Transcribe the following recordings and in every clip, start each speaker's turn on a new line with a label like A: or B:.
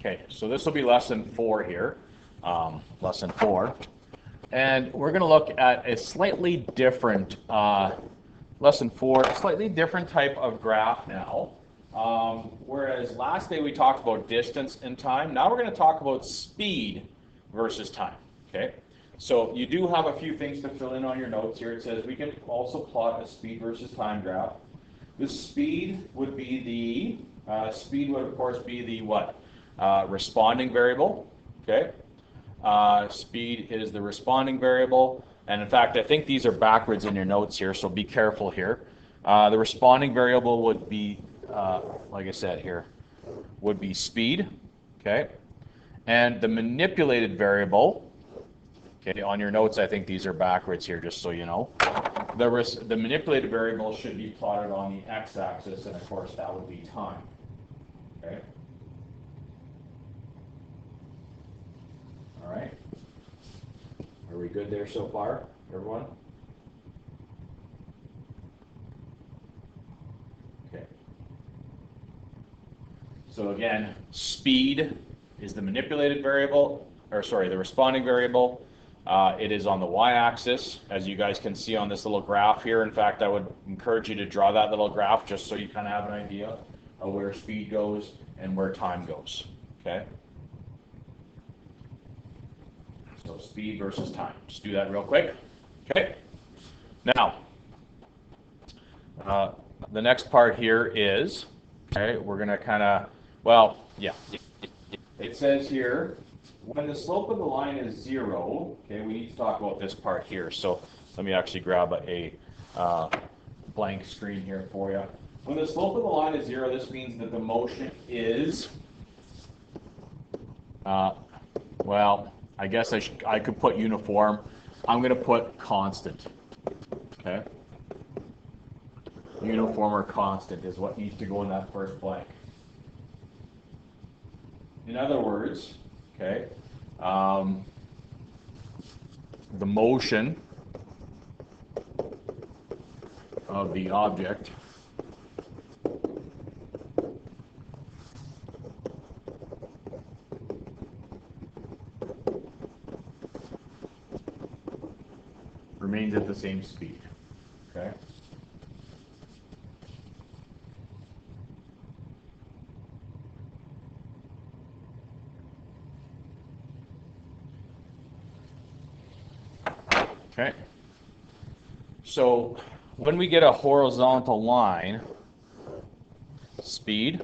A: Okay, so this will be lesson 4 here, lesson 4. And we're going to look at a slightly different, lesson 4, slightly different type of graph now. Whereas last day we talked about distance and time, now we're going to talk about speed versus time. Okay, so you do have a few things to fill in on your notes here. It says we can also plot a speed versus time graph. The speed would be the, speed would of course be the what? Responding variable. Okay, speed is the responding variable. And in fact, I think these are backwards in your notes here, so be careful here. The responding variable would be, like I said here, would be speed. Okay, and the manipulated variable, okay, on your notes, I think these are backwards here, just so you know. The manipulated variable should be plotted on the x-axis, and of course that would be time. Okay. All right. Are we good there so far, everyone? Okay. So again, speed is the manipulated variable, or sorry, the responding variable. It is on the y-axis, as you guys can see on this little graph here. In fact, I would encourage you to draw that little graph just so you kind of have an idea of where speed goes and where time goes. Okay? So speed versus time. Just do that real quick. Okay? Now, the next part here is, okay, we're going to kind of, well, yeah. It says here, when the slope of the line is 0, okay, we need to talk about this part here. So let me actually grab a blank screen here for you. When the slope of the line is 0, this means that the motion is, well, I guess I could put uniform. I'm going to put constant. Okay? Uniform or constant is what needs to go in that first blank. In other words, okay, the motion of the object remains at the same speed. Okay? Okay. So when we get a horizontal line, speed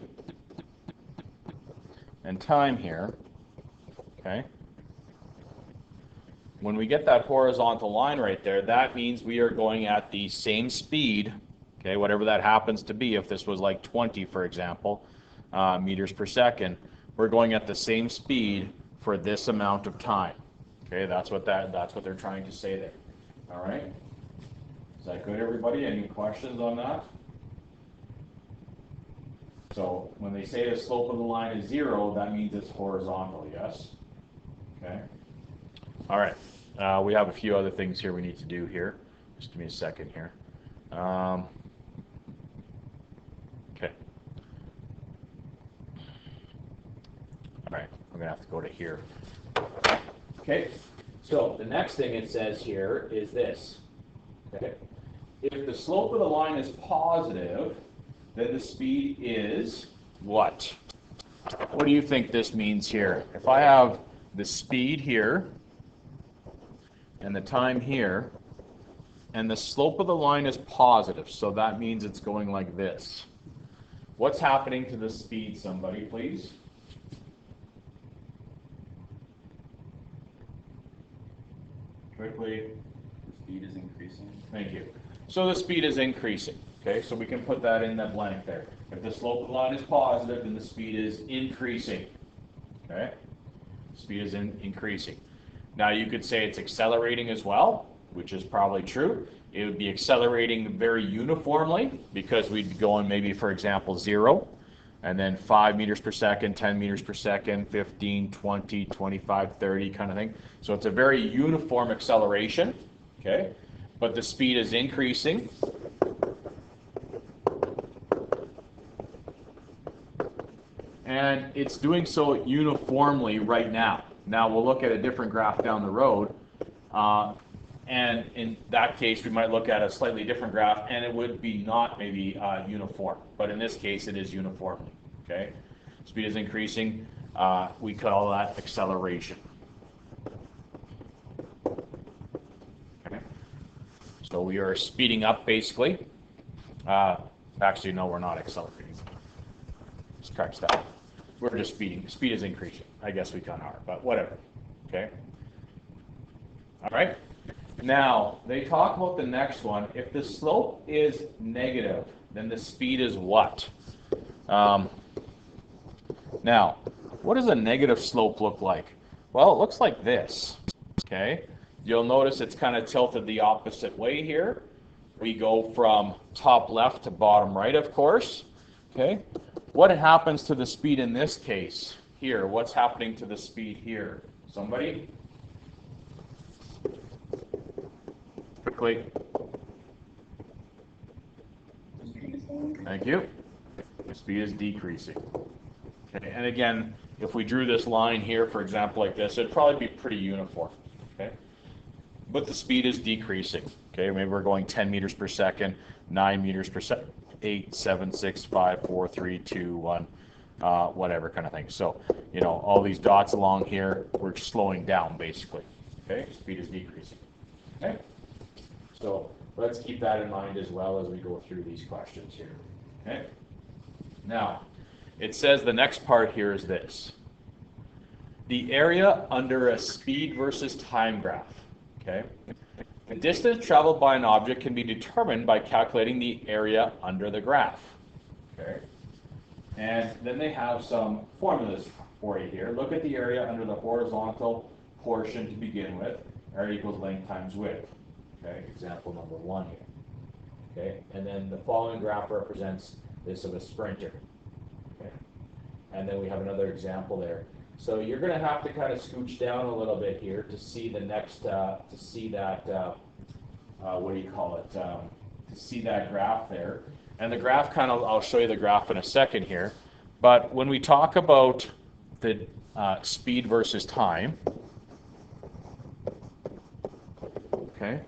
A: and time here, okay? When we get that horizontal line right there, that means we are going at the same speed, okay, whatever that happens to be. If this was like 20, for example, meters per second, we're going at the same speed for this amount of time. Okay, that's what they're trying to say there. All right. Is that good, everybody? Any questions on that? So when they say the slope of the line is 0, that means it's horizontal, yes? Okay. All right. We have a few other things here we need to do here. Just give me a second here. Okay. All right. I'm going to have to go to here. Okay. So the next thing it says here is this. Okay. If the slope of the line is positive, then the speed is what? What do you think this means here? If I have the speed here and the time here, and the slope of the line is positive, so that means it's going like this. What's happening to the speed, somebody, please? Quickly.
B: The speed is increasing.
A: Thank you. So the speed is increasing. Okay, so we can put that in that blank there. If the slope of the line is positive, then the speed is increasing. Okay, speed is increasing. Now you could say it's accelerating as well, which is probably true. It would be accelerating very uniformly because we'd be going maybe, for example, 0, and then 5 meters per second, 10 meters per second, 15, 20, 25, 30 kind of thing. So it's a very uniform acceleration, okay? But the speed is increasing. and it's doing so uniformly right now. Now we'll look at a different graph down the road, and in that case we might look at a slightly different graph, and it would be not maybe uniform, but in this case it is uniformly. Okay, speed is increasing. We call that acceleration. Okay, so we are speeding up basically. Actually, no, we're not accelerating. Scratch that. We're just speeding. Speed is increasing. I guess we kind of are, but whatever. Okay. All right. Now, they talk about the next one. If the slope is negative, then the speed is what? Now, what does a negative slope look like? Well, it looks like this. Okay. You'll notice it's kind of tilted the opposite way here. We go from top left to bottom right, of course. Okay. What happens to the speed in this case here? What's happening to the speed here? Somebody? Quickly. Thank you. The speed is decreasing. Okay. And again, if we drew this line here, for example, like this, it'd probably be pretty uniform. Okay. But the speed is decreasing. Okay, maybe we're going 10 meters per second, 9 meters per second, 8, 7, 6, 5, 4, 3, 2, 1, whatever kind of thing. So, you know, all these dots along here, we're slowing down basically. Okay, speed is decreasing. Okay, so let's keep that in mind as well as we go through these questions here. Okay, now it says the next part here is this: the area under a speed versus time graph. Okay. The distance traveled by an object can be determined by calculating the area under the graph. Okay. And then they have some formulas for you here. Look at the area under the horizontal portion to begin with. Area equals length times width. Okay. Example number 1 here. Okay. And then the following graph represents this of a sprinter. Okay. And then we have another example there. So you're going to have to kind of scooch down a little bit here to see the next, to see that, what do you call it, to see that graph there. And the graph kind of, I'll show you the graph in a second here. But when we talk about the speed versus time, okay,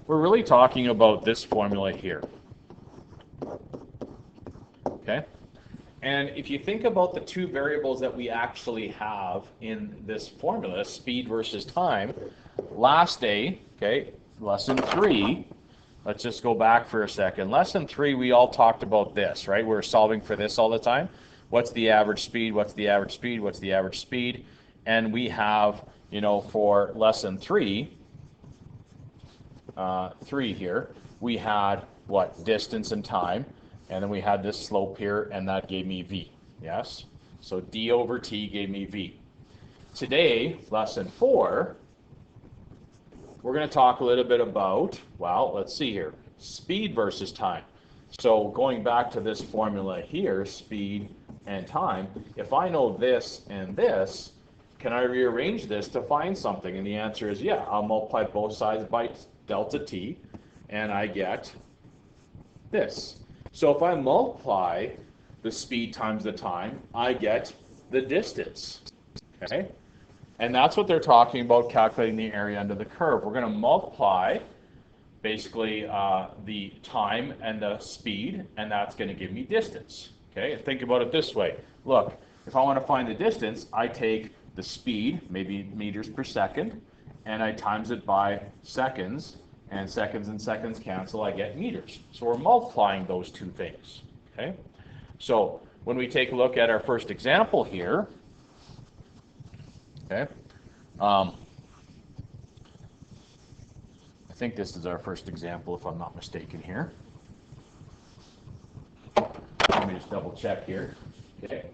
A: we're really talking about this formula here. Okay. And if you think about the two variables that we actually have in this formula, speed versus time, last day, okay, lesson 3, let's just go back for a second. Lesson 3, we all talked about this, right? We're solving for this all the time. What's the average speed? What's the average speed? What's the average speed? And we have, you know, for lesson 3 here, we had what? Distance and time. And then we had this slope here, and that gave me v. Yes? So d over t gave me v. Today, lesson 4, we're going to talk a little bit about, well, let's see here, speed versus time. So going back to this formula here, speed and time, if I know this and this, can I rearrange this to find something? And the answer is yeah. I'll multiply both sides by delta t, and I get this. So if I multiply the speed times the time, I get the distance. Okay? And that's what they're talking about, calculating the area under the curve. We're going to multiply basically the time and the speed, and that's going to give me distance. Okay? And think about it this way. Look, if I want to find the distance, I take the speed, maybe meters per second, and I times it by seconds, and seconds cancel, I get meters. So we're multiplying those two things. Okay? So when we take a look at our first example here, okay, I think this is our first example if I'm not mistaken here. Let me just double check here. Okay.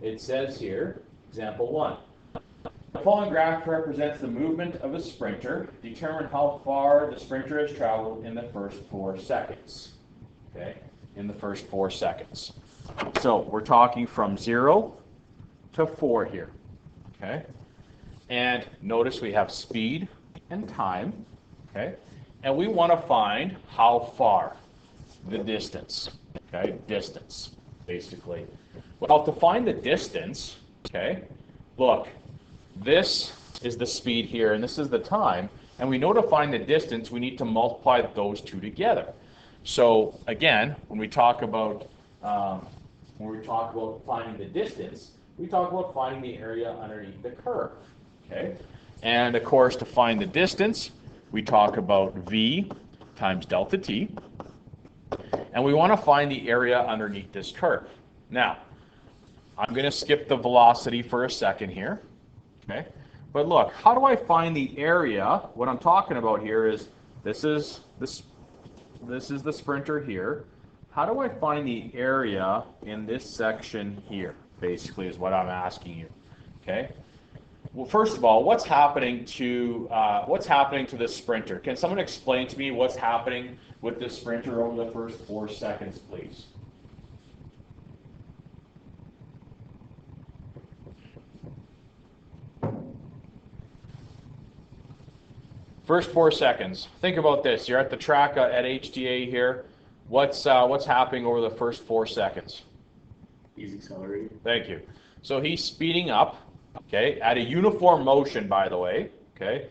A: It says here, example 1. The following graph represents the movement of a sprinter. Determine how far the sprinter has traveled in the first 4 seconds. Okay, in the first 4 seconds. So we're talking from 0 to 4 here. Okay, and notice we have speed and time. Okay, and we want to find how far, the distance. Okay, distance basically. Well, to find the distance, okay, look, this is the speed here, and this is the time. And we know to find the distance, we need to multiply those two together. So again, when we talk about finding the distance, we talk about finding the area underneath the curve. Okay, and of course, to find the distance, we talk about v times delta t, and we want to find the area underneath this curve. Now, I'm going to skip the velocity for a second here. Okay. But look, how do I find the area? What I'm talking about here is this is the sprinter here. How do I find the area in this section here? Basically, is what I'm asking you. Okay. Well, first of all, what's happening to this sprinter? Can someone explain to me what's happening with this sprinter over the first 4 seconds, please? First 4 seconds. Think about this. You're at the track at HDA here. What's happening over the first 4 seconds?
B: He's accelerating.
A: Thank you. So he's speeding up, okay, at a uniform motion, by the way, okay,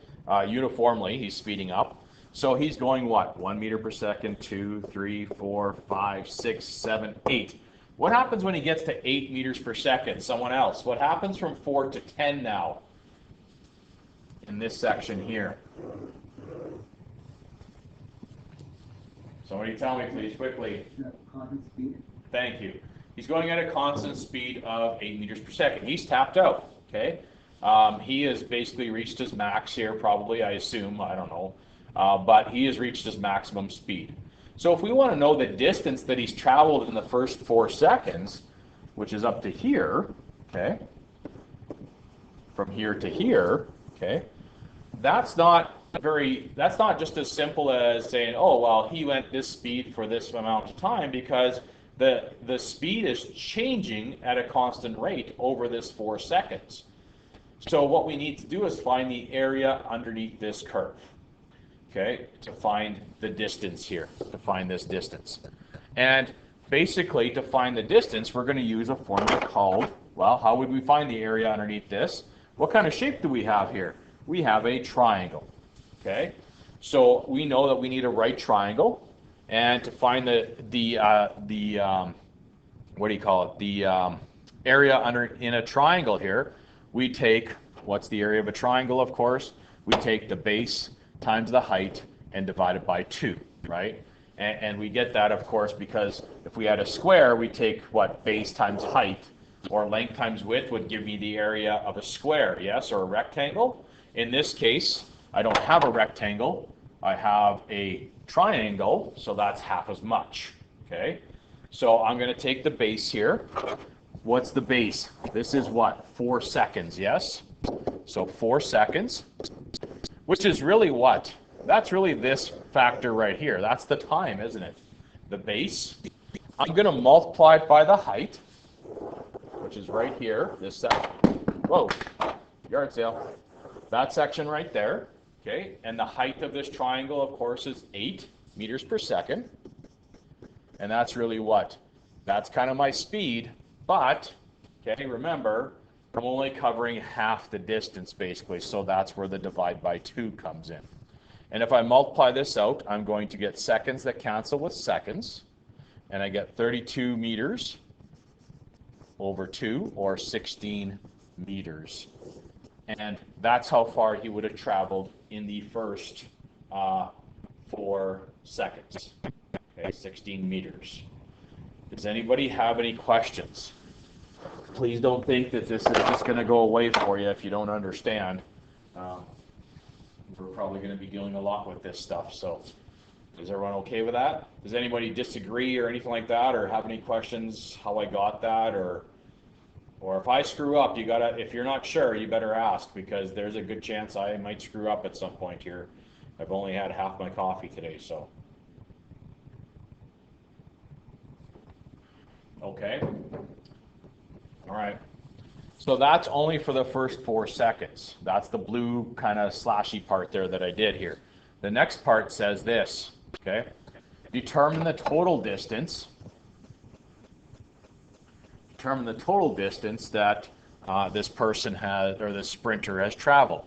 A: uniformly he's speeding up. So he's going what? 1 meter per second, 2, 3, 4, 5, 6, 7, 8. What happens when he gets to 8 meters per second? Someone else. What happens from 4 to 10 now in this section here? Somebody tell me, please, quickly.
C: Constant speed.
A: Thank you. He's going at a constant speed of 8 meters per second. He's tapped out, okay? He has basically reached his max here, probably, I assume, I don't know. But he has reached his maximum speed. So if we want to know the distance that he's traveled in the first 4 seconds, which is up to here, okay, from here to here, okay, that's not just as simple as saying, oh, well, he went this speed for this amount of time, because the speed is changing at a constant rate over this 4 seconds. So what we need to do is find the area underneath this curve, okay, to find the distance here, to find this distance. And basically, to find the distance, we're going to use a formula called, well, how would we find the area underneath this? What kind of shape do we have here? We have a triangle. Okay, so we know that we need a right triangle, and to find the what do you call it? The area in a triangle here, we take, what's the area of a triangle? Of course, we take the base times the height and divide it by 2, right? And we get that, of course, because if we had a square, we take what, base times height, or length times width would give me the area of a square, yes, or a rectangle. In this case, I don't have a rectangle, I have a triangle, so that's half as much, okay? So I'm going to take the base here. What's the base? This is what, 4 seconds, yes? So 4 seconds, which is really what? That's really this factor right here. That's the time, isn't it? The base. I'm going to multiply it by the height, which is right here, this section. Whoa, yard sale. That section right there. Okay, and the height of this triangle, of course, is 8 meters per second. And that's really what? That's kind of my speed, but, okay, remember, I'm only covering half the distance, basically, so that's where the divide by 2 comes in. And if I multiply this out, I'm going to get seconds that cancel with seconds, and I get 32 meters over 2, or 16 meters. And that's how far he would have traveled in the first 4 seconds. Okay, 16 meters. Does anybody have any questions? Please don't think that this is just going to go away for you if you don't understand. We're probably going to be dealing a lot with this stuff. So is everyone okay with that? Does anybody disagree or anything like that, or have any questions how I got that, or if I screw up, if you're not sure, you better ask, because there's a good chance I might screw up at some point here. I've only had half my coffee today, so. Okay. All right. So that's only for the first 4 seconds. That's the blue kind of slashy part there that I did here. The next part says this, okay? Determine the total distance determine the total distance that this person has, or this sprinter has traveled.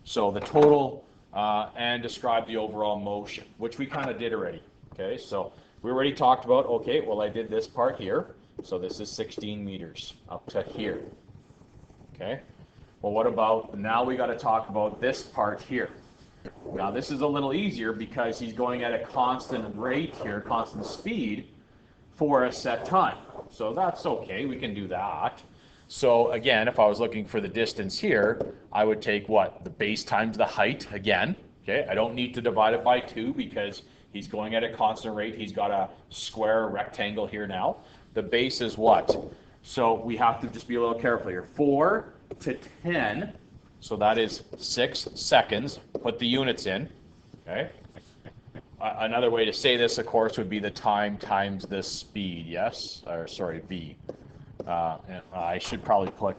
A: So the total and describe the overall motion, which we kind of did already. Okay, so we already talked about, okay, well, I did this part here. So this is 16 meters up to here. Okay, well, what about, now we got to talk about this part here. Now this is a little easier because he's going at a constant rate here, constant speed for a set time. So that's okay, we can do that. So again, if I was looking for the distance here, I would take what? The base times the height again. Okay, I don't need to divide it by 2 because he's going at a constant rate. He's got a square rectangle here now. The base is what? So we have to just be a little careful here. 4 to 10, so that is 6 seconds. Put the units in. Okay. Another way to say this, of course, would be the time times the speed. Yes, or sorry, v. I should probably put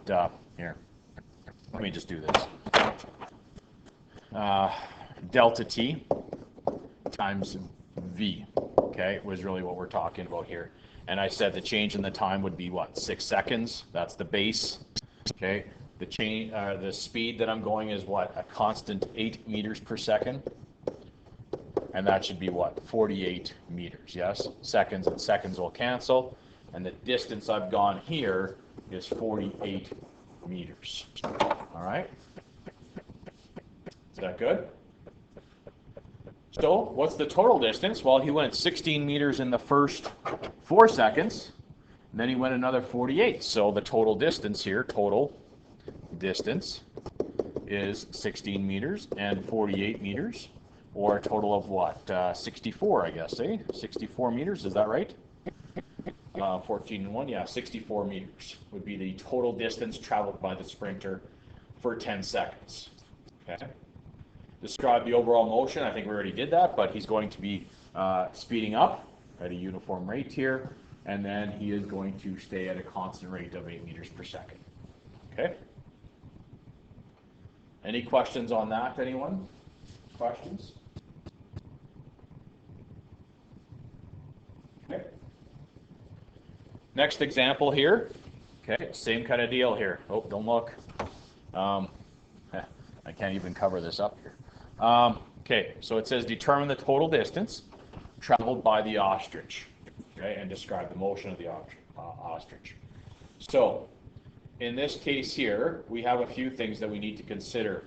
A: here. Let me just do this. Delta t times v. Okay, was really what we're talking about here. And I said the change in the time would be what? 6 seconds. That's the base. Okay. The change, the speed that I'm going is what? A constant 8 meters per second. And that should be what? 48 meters. Yes. Seconds and seconds will cancel. And the distance I've gone here is 48 meters. All right. Is that good? So what's the total distance? Well, he went 16 meters in the first 4 seconds, and then he went another 48. So the total distance here, total distance, is 16 meters and 48 meters, or a total of what? 64, I guess, eh? 64 meters, is that right? 14 and 1, yeah, 64 meters would be the total distance traveled by the sprinter for 10 seconds. Okay. Describe the overall motion. I think we already did that, but he's going to be speeding up at a uniform rate here, and then he is going to stay at a constant rate of 8 meters per second. Okay? Any questions on that, anyone? Questions? Okay. Next example here. Okay, same kind of deal here. Oh, don't look. I can't even cover this up here. Okay, so it says determine the total distance traveled by the ostrich, okay, and describe the motion of the ostrich. So, in this case here, we have a few things that we need to consider.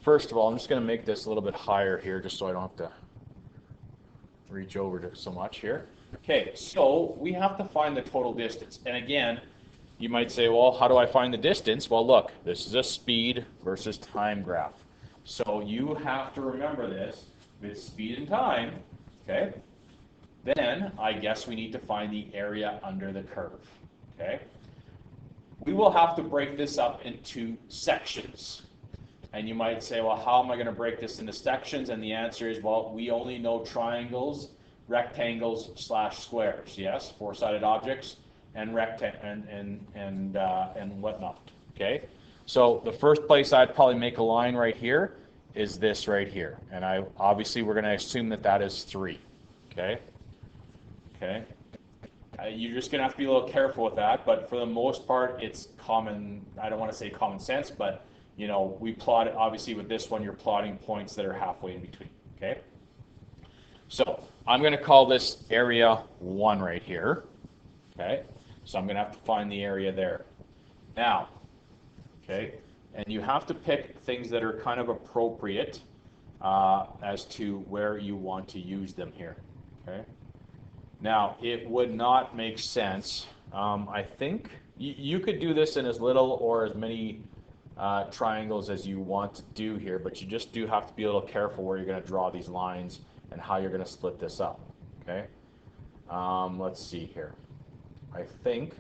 A: First of all, I'm just going to make this a little bit higher here, just so I don't have to reach over to so much here. Okay, so we have to find the total distance. And again, you might say, well, how do I find the distance? Well, look, this is a speed versus time graph. So you have to remember this with speed and time, okay? Then I guess we need to find the area under the curve, okay? We will have to break this up into sections. And you might say, well, how am I going to break this into sections? And the answer is, well, we only know triangles, rectangles, / squares, yes? 4-sided objects and and whatnot, okay? So the first place I'd probably make a line right here is this right here. And obviously we're going to assume that that is 3, okay? Okay. You're just going to have to be a little careful with that, but for the most part, it's common, I don't want to say common sense, but, you know, we plot it, obviously with this one, you're plotting points that are halfway in between, okay? So I'm going to call this area 1 right here, okay? So I'm going to have to find the area there. Now, okay, and you have to pick things that are kind of appropriate as to where you want to use them here, okay? Now, it would not make sense. I think you could do this in as little or as many triangles as you want to do here, but you just do have to be a little careful where you're going to draw these lines and how you're going to split this up, okay? Let's see here. I think,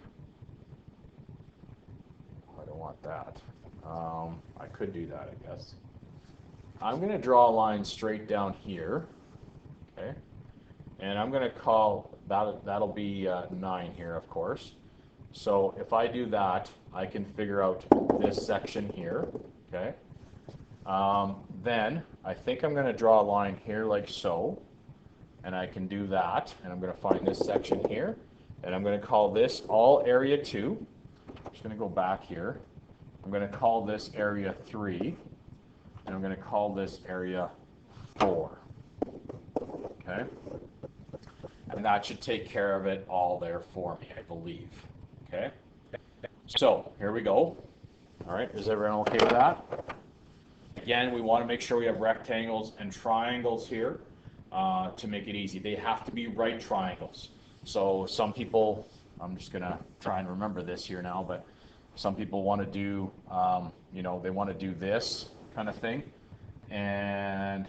A: I don't want that. I could do that, I guess. I'm going to draw a line straight down here, okay? And I'm going to call, that'll be 9 here, of course. So if I do that, I can figure out this section here, okay? Then I think I'm going to draw a line here like so, and I can do that, and I'm going to find this section here, and I'm going to call this all area 2, just going to go back here. I'm going to call this area 3, and I'm going to call this area 4. Okay? And that should take care of it all there for me, I believe. Okay? So, here we go. All right, is everyone okay with that? Again, we want to make sure we have rectangles and triangles here to make it easy. They have to be right triangles. So some people, I'm just going to try and remember this here now, but some people want to do, they want to do this kind of thing, and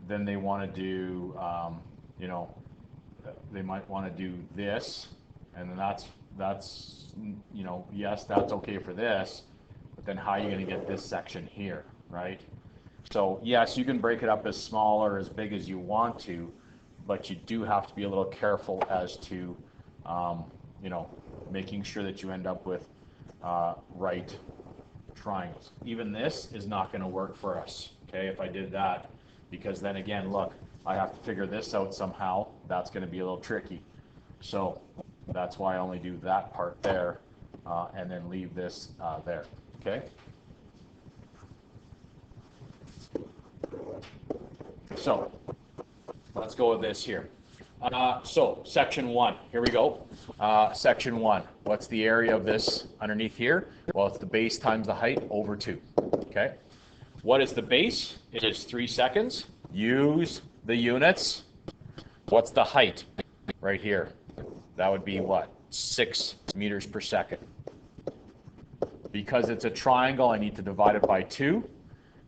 A: then they want to do, they might want to do this, and then that's yes, that's okay for this, but then how are you going to get this section here, right? So yes, you can break it up as small or as big as you want to, but you do have to be a little careful as to, making sure that you end up with right triangles. Even this is not going to work for us, okay, if I did that, because then again, look, I have to figure this out somehow. That's going to be a little tricky. So that's why I only do that part there and then leave this there, okay? So let's go with this here. So section 1, here we go. Section 1, what's the area of this underneath here? Well, it's the base times the height over 2, okay? What is the base? It is 3 seconds. Use the units. What's the height? Right here. That would be what? 6 meters per second. Because it's a triangle, I need to divide it by 2.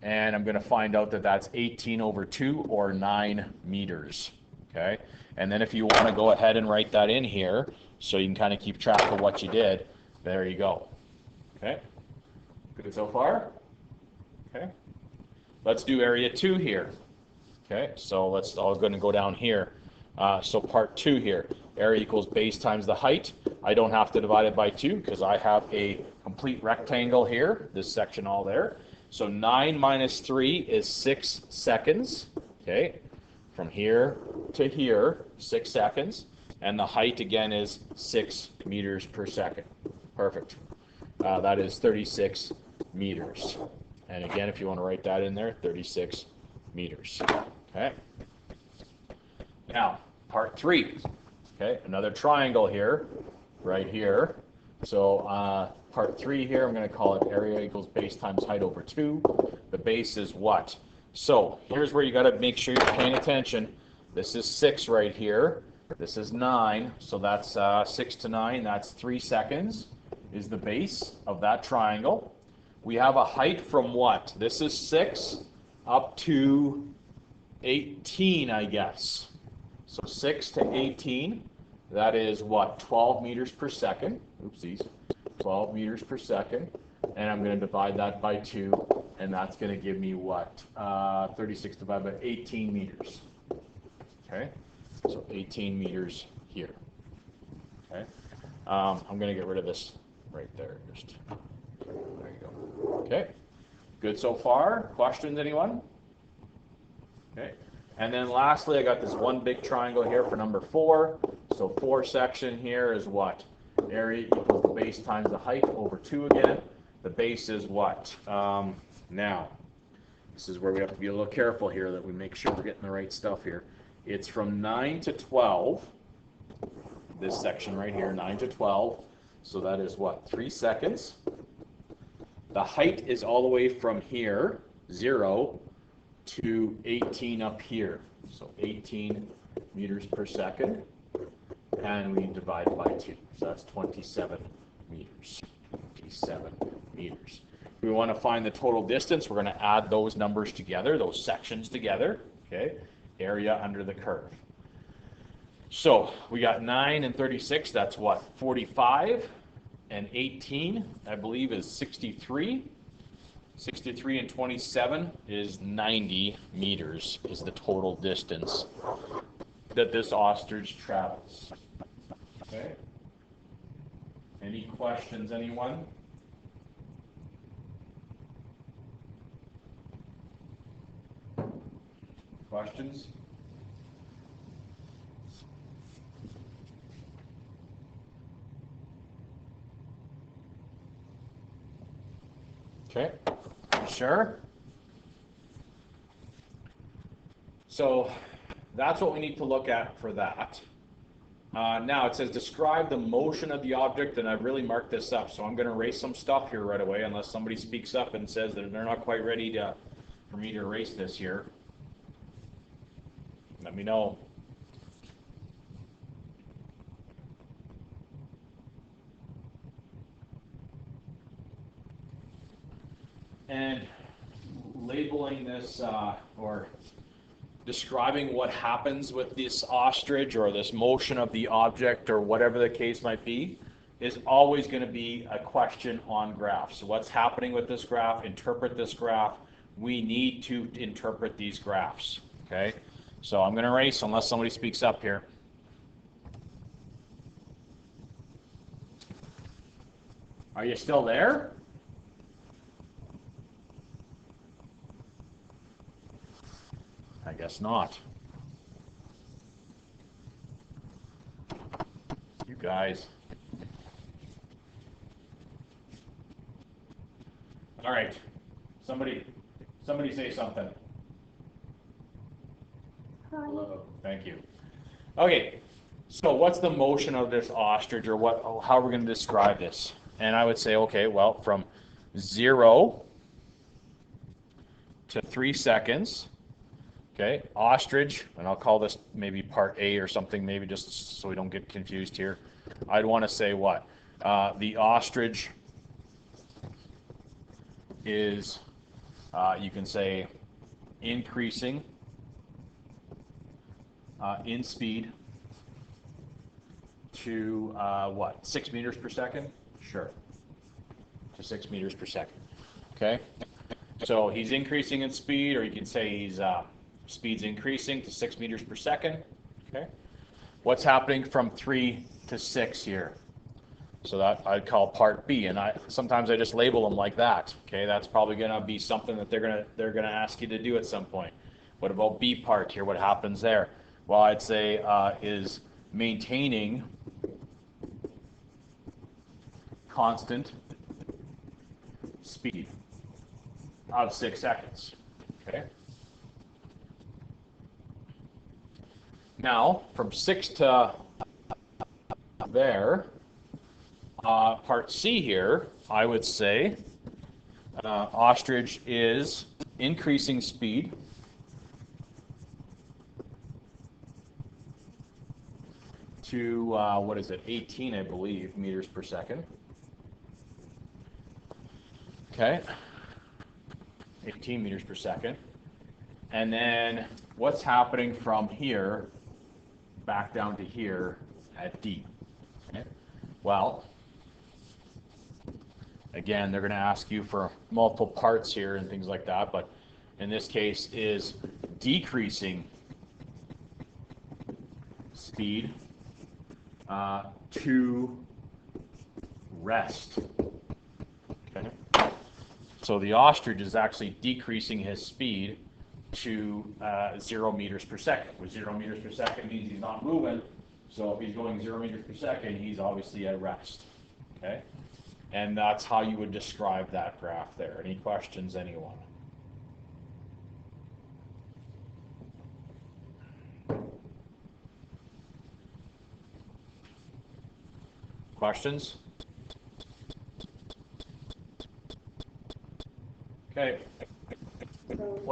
A: And I'm going to find out that that's 18 over 2, or 9 meters. Okay? And then if you want to go ahead and write that in here, so you can kind of keep track of what you did, there you go. Okay? Good so far? Okay? Let's do area 2 here. Okay? So I'm going to go down here. So part 2 here. Area equals base times the height. I don't have to divide it by 2 because I have a complete rectangle here, this section all there. So 9 minus 3 is 6 seconds. Okay? From here to here, 6 seconds. And the height again is 6 meters per second. Perfect. That is 36 meters. And again, if you want to write that in there, 36 meters. Okay? Now, part 3. Okay, another triangle here, right here. So part 3 here, I'm going to call it area equals base times height over 2. The base is what? So here's where you got to make sure you're paying attention. This is 6 right here. This is 9. So that's 6 to 9. That's 3 seconds is the base of that triangle. We have a height from what? This is 6 up to 18, I guess. So 6 to 18, that is what? 12 meters per second. Oopsies. 12 meters per second. And I'm going to divide that by 2, and that's going to give me what? 36 divided by 18 meters. Okay? So 18 meters here. Okay? I'm going to get rid of this right there. Just there you go. Okay? Good so far? Questions, anyone? Okay. And then lastly, I got this one big triangle here for number 4. So 4 section here is what? Area equals the base times the height over 2 again. The base is what? Now, this is where we have to be a little careful here that we make sure we're getting the right stuff here. It's from 9 to 12. This section right here, 9 to 12. So that is what? 3 seconds. The height is all the way from here, 0, to 18 up here. So 18 meters per second. And we divide by 2. So that's 27 meters. 27 meters. If we want to find the total distance, we're going to add those numbers together, those sections together. Okay? Area under the curve. So we got 9 and 36. That's what? 45. And 18, I believe, is 63. 63 and 27 is 90 meters is the total distance that this ostrich travels. Okay? Any questions, anyone? Questions? Okay, sure. So that's what we need to look at for that. Now it says describe the motion of the object, and I've really marked this up, so I'm going to erase some stuff here right away unless somebody speaks up and says that they're not quite ready for me to erase this here. Let me know. And labeling this or describing what happens with this ostrich or this motion of the object or whatever the case might be is always going to be a question on graphs. So what's happening with this graph? Interpret this graph. We need to interpret these graphs. Okay? So I'm going to erase unless somebody speaks up here. Are you still there? I guess not. You guys. All right. Somebody say something.
B: Hello.
A: Thank you. Okay. So what's the motion of this ostrich, or how are we going to describe this? And I would say, okay, well, from 0 to 3 seconds. Okay, ostrich, and I'll call this maybe part A or something, maybe just so we don't get confused here. I'd want to say what? The ostrich is, you can say, increasing in speed to what? 6 meters per second? Sure. To 6 meters per second. Okay? So he's increasing in speed, or you can say he's speed's increasing to 6 meters per second. Okay. What's happening from 3 to 6 here? So that I'd call part B, and sometimes I just label them like that. Okay, that's probably going to be something that they're gonna ask you to do at some point. What about B part here? What happens there? Well, I'd say is maintaining constant speed of 6 seconds. Okay. Now, from 6 to there, part C here, I would say ostrich is increasing speed to, what is it, 18, I believe, meters per second. Okay, 18 meters per second. And then what's happening from here back down to here at D? Okay. Well, again, they're going to ask you for multiple parts here and things like that, but in this case is decreasing speed to rest. Okay. So the ostrich is actually decreasing his speed to 0 meters per second. With 0 meters per second means he's not moving. So if he's going 0 meters per second, he's obviously at rest. Okay? And that's how you would describe that graph there. Any questions, anyone? Questions? Okay.